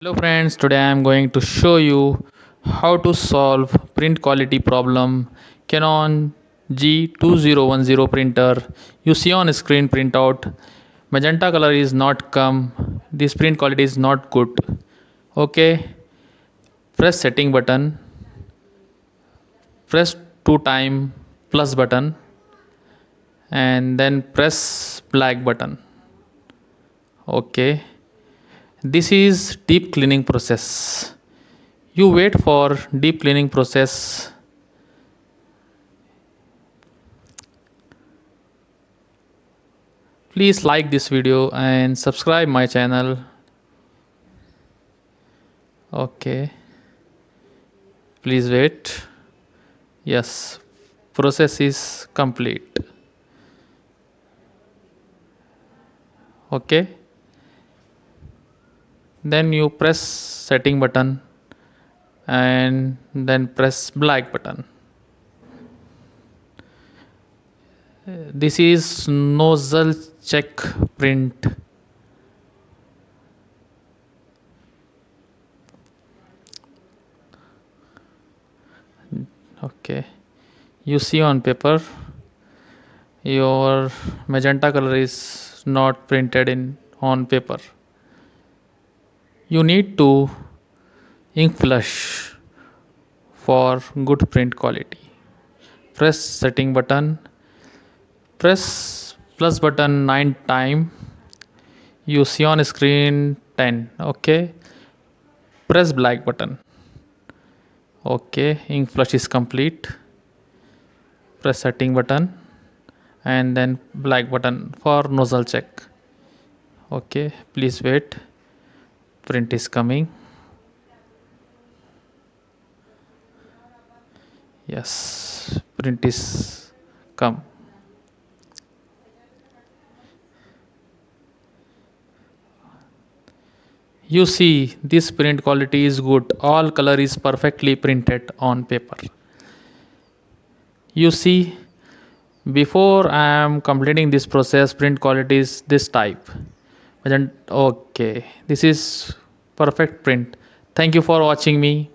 Hello friends, today I am going to show you how to solve print quality problem Canon G2010 printer. You see on screen printout magenta color is not come, this print quality is not good. Okay, press setting button, press 2 time plus button and then press black button. Okay, this is deep cleaning process. You wait for deep cleaning process. Please like this video and subscribe my channel. Okay, please wait. Yes, process is complete. Okay, then you press setting button and then press black button. This is nozzle check print. Okay, you see on paper your magenta color is not printed in on paper. You need to ink flush for good print quality. Press setting button, press plus button 9 time. You see on screen 10. Okay, press black button. Okay, ink flush is complete. Press setting button and then black button for nozzle check. Okay, please wait, print is coming. Yes, print is come. You see this print quality is good, all color is perfectly printed on paper. You see, before I am completing this process, print quality is this type. Okay, this is perfect print. Thank you for watching me.